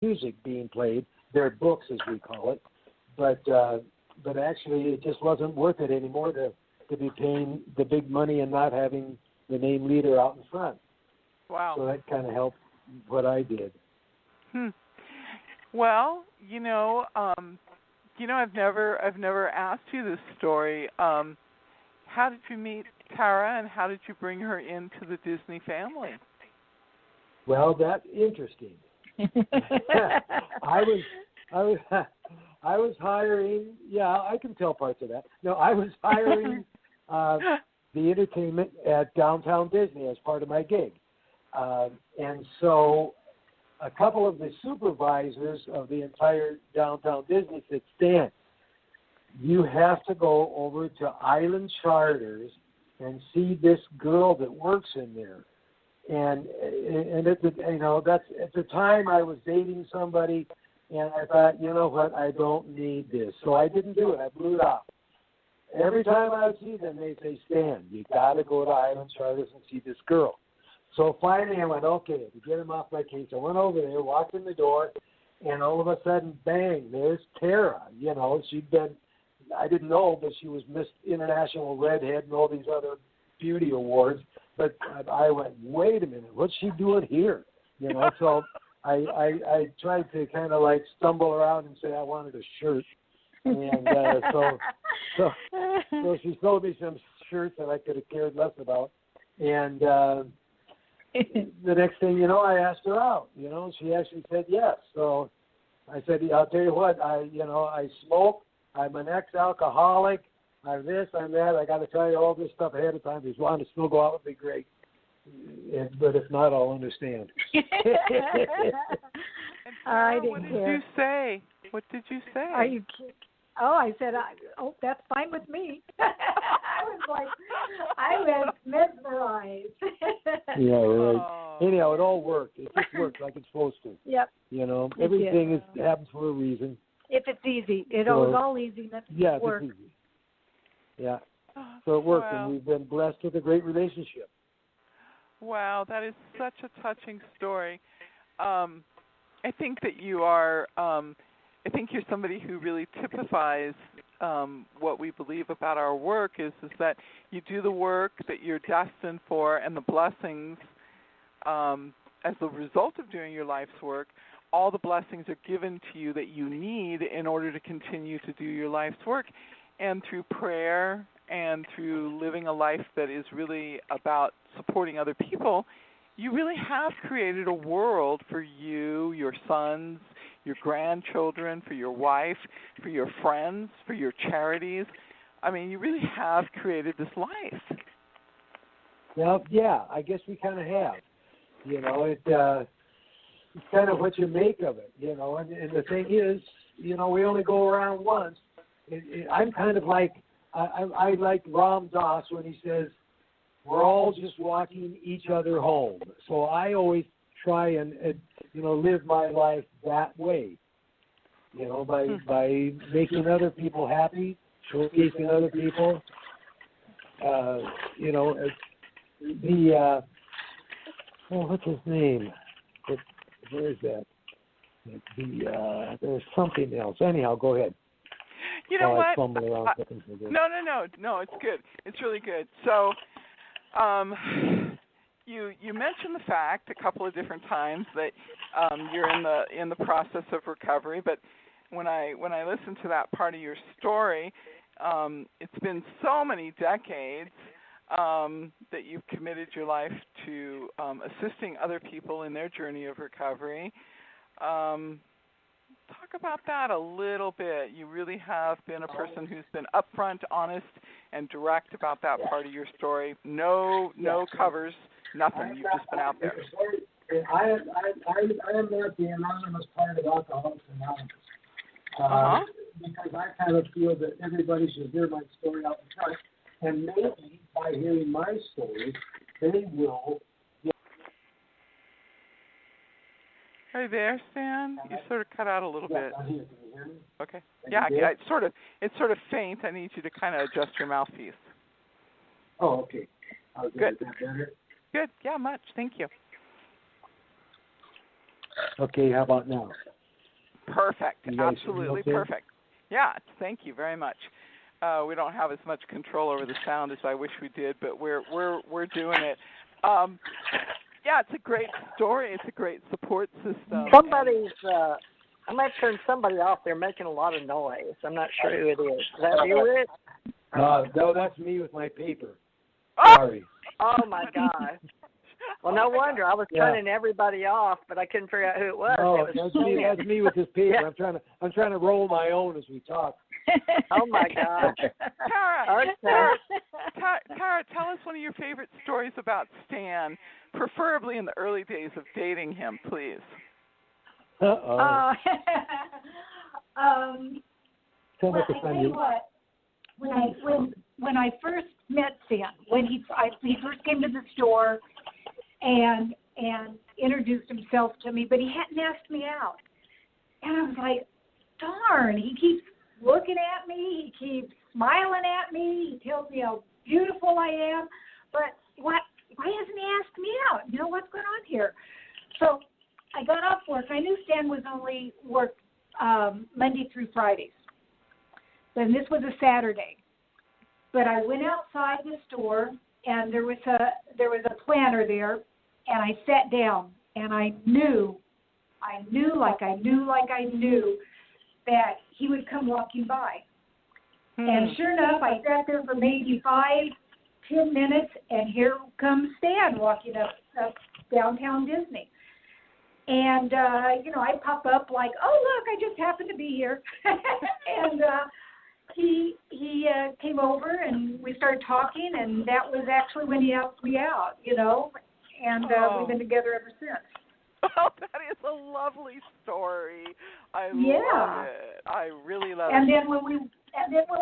music being played, their books as we call it, but actually it just wasn't worth it anymore to be paying the big money and not having the name leader out in front. Wow. So that kind of helped what I did. Well, I've never asked you this story. How did you meet Tera, and how did you bring her into the Disney family? Well, that's interesting. I was hiring. Yeah, I can tell parts of that. No, I was hiring the entertainment at Downtown Disney as part of my gig, and so a couple of the supervisors of the entire Downtown Disney said, "Stan, you have to go over to Island Charters and see this girl that works in there." And at the time I was dating somebody, and I thought, you know what, I don't need this, so I didn't do it. I blew it off. Every time I would see them, they'd say, "Stan, you got to go to Island Charters and see this girl." So finally I went, okay, to get him off my case, I went over there, walked in the door, and all of a sudden, bang, there's Tera. She'd been, I didn't know, but she was Miss International Redhead and all these other beauty awards. But I went, wait a minute, what's she doing here? So I tried to kind of like stumble around and say I wanted a shirt. And so she sold me some shirts that I could have cared less about. And the next thing you know, I asked her out. She actually said yes. So I said, I'll tell you what, I smoke. I'm an ex-alcoholic. I'm this, I'm that. I got to tell you all this stuff ahead of time. If you want to still go out, would be great. But if not, I'll understand. What did you say? What did you say? Are you kidding? Oh, I said, that's fine with me. I was mesmerized. Yeah, right. Anyhow, it all worked. It just worked like it's supposed to. Yep. Everything happens for a reason. If it's easy. It was all easy. Yeah, work. It's easy. Yeah. So it worked, and we've been blessed with a great relationship. Wow, that is such a touching story. I think that you are. I think you're somebody who really typifies what we believe about our work is that you do the work that you're destined for, and the blessings as a result of doing your life's work, all the blessings are given to you that you need in order to continue to do your life's work. And through prayer and through living a life that is really about supporting other people, you really have created a world for you, your sons, your grandchildren, for your wife, for your friends, for your charities. I mean, you really have created this life. Well, yeah, I guess we kind of have. It's kind of what you make of it, and the thing is, we only go around once. I'm kind of like, I like Ram Dass when he says, we're all just walking each other home. So I always try and live my life that way, by making other people happy, showcasing other people. What's his name? Where is that? There's something else. Anyhow, go ahead. You know what? No, it's good. It's really good. So, you mentioned the fact a couple of different times that you're in the process of recovery. But when I listen to that part of your story, it's been so many decades that you've committed your life to assisting other people in their journey of recovery. Talk about that a little bit. You really have been a person who's been upfront, honest, and direct about that part of your story. No covers, nothing. You've just been out there. I am not the anonymous part of Alcoholics Anonymous. Because I kind of feel that everybody should hear my story out in front, and maybe by hearing my story, they will. Are you there, Stan? You sort of cut out a little bit. I'm here. Can you hear me? Okay. Yeah, it's sort of faint. I need you to kind of adjust your mouthpiece. Oh, okay. Good. Is that better? Good. Yeah, much. Thank you. Okay, how about now? Perfect. You guys Absolutely okay? perfect. Yeah, thank you very much. We don't have as much control over the sound as I wish we did, but we're doing it. Yeah, it's a great story. It's a great support system. Somebody's, I might turn somebody off. They're making a lot of noise. I'm not sure who it is. Is that you, Rick? No, that's me with my paper. Oh! Sorry. Oh, my God. Well, no wonder. I was turning everybody off, but I couldn't figure out who it was. No, It was that's me with this paper. Yeah. I'm trying to roll my own as we talk. Oh, my God. Tara, tell us one of your favorite stories about Stan, preferably in the early days of dating him, please. Uh-oh. Sounds like a funny. When I first met Stan, when he first came to the store and introduced himself to me, but he hadn't asked me out, and I was like, darn, he keeps looking at me, he keeps smiling at me, he tells me how beautiful I am, but why hasn't he asked me out? You know, what's going on here? So I got off work. I knew Stan was only worked Monday through Fridays. Then this was a Saturday. But I went outside the store, and there was a planter there, and I sat down, and I knew that he would come walking by. And sure enough, I sat there for maybe 5-10 minutes, and here comes Stan walking up downtown Disney. And, I pop up like, oh, look, I just happened to be here. And he came over, and we started talking, and that was actually when he asked me out, and we've been together ever since. Oh, that is a lovely story. I love it. I really love it. Then when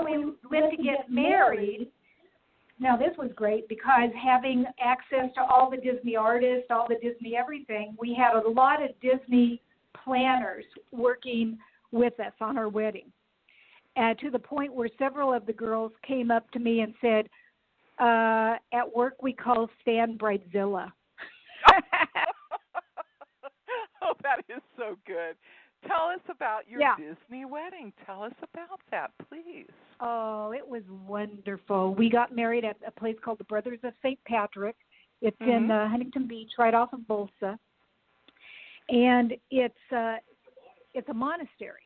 we went to get married, now this was great because having access to all the Disney artists, all the Disney everything, we had a lot of Disney planners working with us on our wedding. To the point where several of the girls came up to me and said, at work we call Stan Bridezilla. Oh, that is so good. Tell us about your Disney wedding. Tell us about that, please. Oh, it was wonderful. We got married at a place called the Brothers of St. Patrick. It's in Huntington Beach, right off of Bolsa. And it's a monastery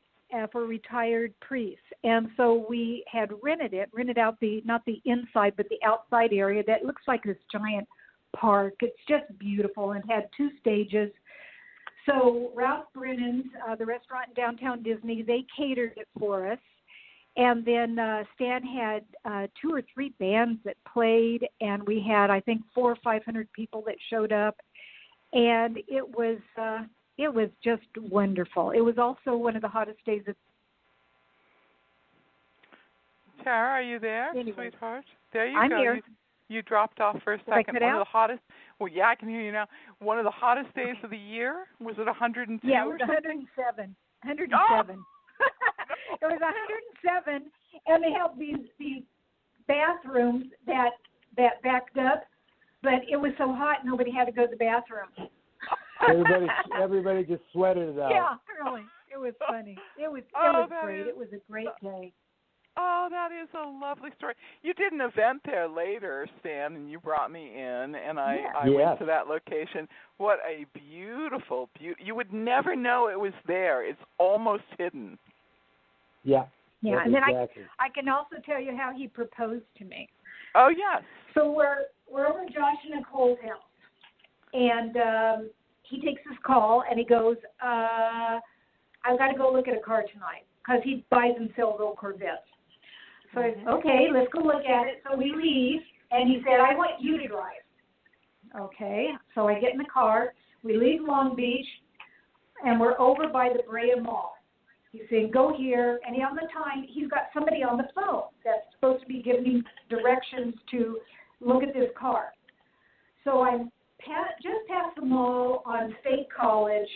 for retired priests. And so we had rented out not the inside, but the outside area that looks like this giant park. It's just beautiful and had 2 stages. So Ralph Brennan's, the restaurant in downtown Disney, they catered it for us. And then Stan had 2 or 3 bands that played, and we had, I think, 400 or 500 people that showed up. And it was just wonderful. It was also one of the hottest days of. Tara, are you there, sweetheart? There you go. I'm here. You dropped off for a second. One of the hottest. Well, yeah, I can hear you now. One of the hottest days of the year. Was it 102? Yeah, it was 107. 107. Oh! It was 107, and they have these bathrooms that backed up, but it was so hot nobody had to go to the bathroom. Everybody just sweated it out. Yeah, really. It was funny. It was great. It was a great day. Oh, that is a lovely story. You did an event there later, Stan, and you brought me in, and I went to that location. What a beautiful, you would never know it was there. It's almost hidden. Yeah. Yeah, and then exactly. I can also tell you how he proposed to me. Oh, yes. So we're over at Josh and Nicole's house, and he takes this call, and he goes, I've got to go look at a car tonight, because he buys and sells old Corvettes. So I said, okay, let's go look at it. So we leave, and he said, I want you to drive. Okay, so I get in the car. We leave Long Beach, and we're over by the Brea Mall. He's saying, go here, and he's got somebody on the phone that's supposed to be giving him directions to look at this car. So I'm just past the mall on State College,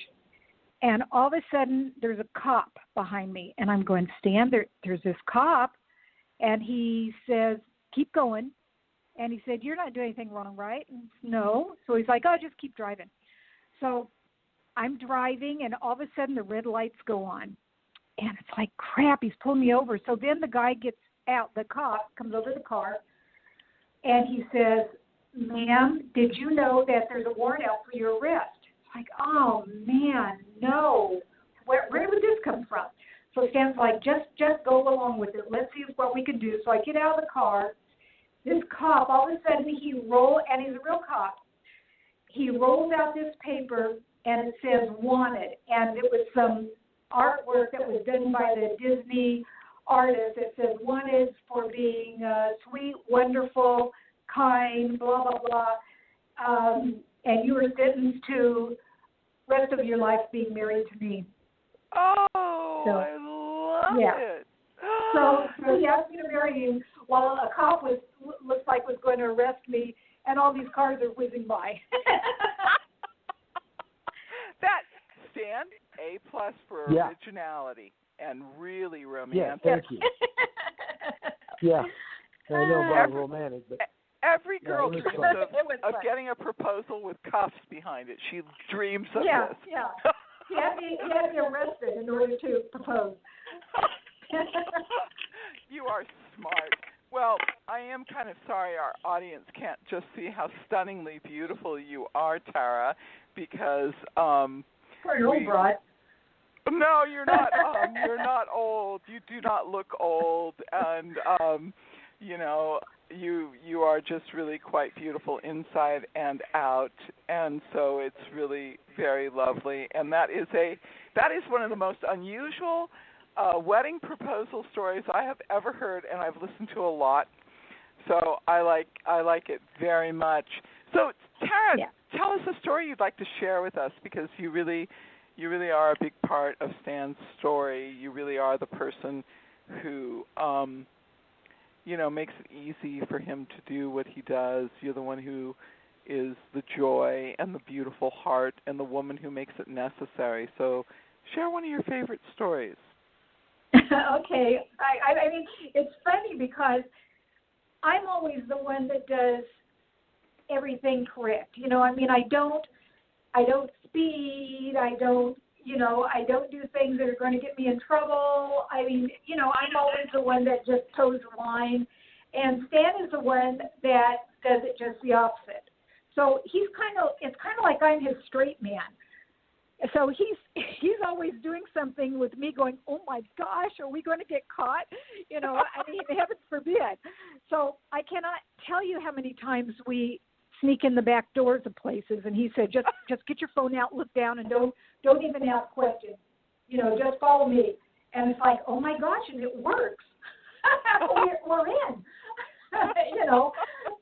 and all of a sudden there's a cop behind me, and I'm going, Stan, there's this cop, and he says, keep going. And he said, you're not doing anything wrong, right? And no. So he's like, oh, just keep driving. So I'm driving, and all of a sudden the red lights go on. And it's like, crap, he's pulling me over. So then the guy gets out, the cop comes over the car, and he says, ma'am, did you know that there's a warrant out for your arrest? It's like, oh, man, no. Where would this come from? So Stan's like, just go along with it. Let's see what we can do. So I get out of the car. This cop, all of a sudden, and he's a real cop. He rolls out this paper, and it says wanted. And it was some artwork that was done by the Disney artist. It says wanted for being sweet, wonderful, kind, blah, blah, blah. And you were sentenced to rest of your life being married to me. Oh, so, I love it. So he asked me to marry him while a cop looks like was going to arrest me, and all these cars are whizzing by. That, Stan, A+ for originality and really romantic. Yeah, thank you. Yeah, I know about romantic, but every girl dreams of getting a proposal with cuffs behind it. She dreams of this. Yeah. He had to be arrested in order to propose. You are smart. Well, I am kind of sorry our audience can't just see how stunningly beautiful you are, Tara, because for an old broad. No, you're not. You're not old. You do not look old, and you know, you are just really quite beautiful inside and out, and so it's really very lovely. And that is one of the most unusual wedding proposal stories I have ever heard, and I've listened to a lot. So I like it very much. So Tara, tell us a story you'd like to share with us, because you really are a big part of Stan's story. You really are the person who makes it easy for him to do what he does. You're the one who is the joy and the beautiful heart and the woman who makes it necessary. So share one of your favorite stories. Okay. I mean, it's funny because I'm always the one that does everything correct. You know, I mean, I don't speed. I don't do things that are going to get me in trouble. I mean, I'm always the one that just toes the line. And Stan is the one that does it just the opposite. So it's kind of like I'm his straight man. So he's always doing something with me going, oh my gosh, are we going to get caught? I mean, heaven forbid. So I cannot tell you how many times we sneak in the back doors of places, and he said, just get your phone out, look down, and don't even ask questions. Just follow me. And it's like, oh my gosh, and it works. we're in.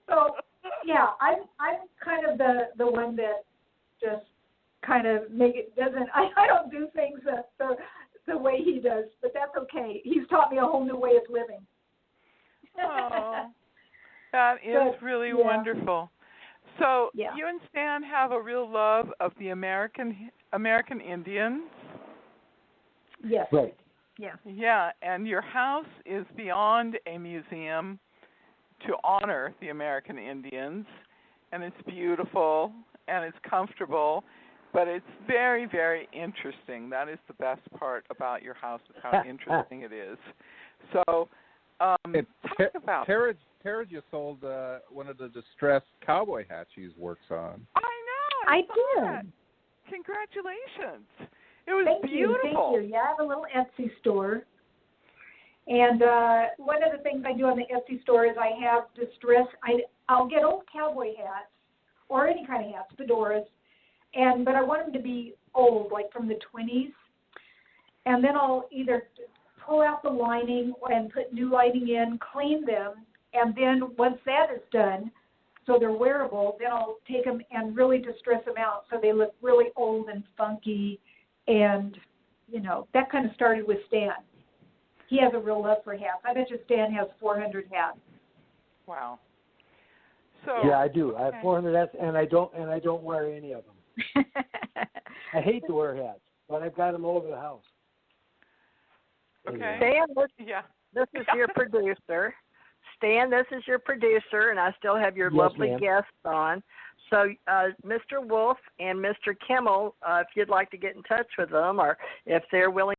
So yeah, I'm kind of the one that just kind of I don't do things the way he does, but that's okay. He's taught me a whole new way of living. Oh, that is really wonderful. So you and Stan have a real love of the American Indians. Yes. Right. Yeah. Yeah, and your house is beyond a museum to honor the American Indians, and it's beautiful and it's comfortable, but it's very, very interesting. That is the best part about your house, is how interesting it is. So, talk about Tera just sold one of the distressed cowboy hats she works on. I know. I did. Congratulations. It was Thank beautiful. you. Yeah, I have a little Etsy store. And one of the things I do on the Etsy store is I have I'll get old cowboy hats or any kind of hats, fedoras, but I want them to be old, like from the 20s. And then I'll either pull out the lining and put new lining in, clean them, and then once that is done, so they're wearable, then I'll take them and really distress them out so they look really old and funky. And, that kind of started with Stan. He has a real love for hats. I bet you Stan has 400 hats. Wow. So yeah, I do. I have 400 hats, and I don't wear any of them. I hate to wear hats, but I've got them all over the house. Okay. Stan, this is your producer. Stan, this is your producer, and I still have your lovely guests on. So, Mr. Wolfe and Mr. Kimmel, if you'd like to get in touch with them, or if they're willing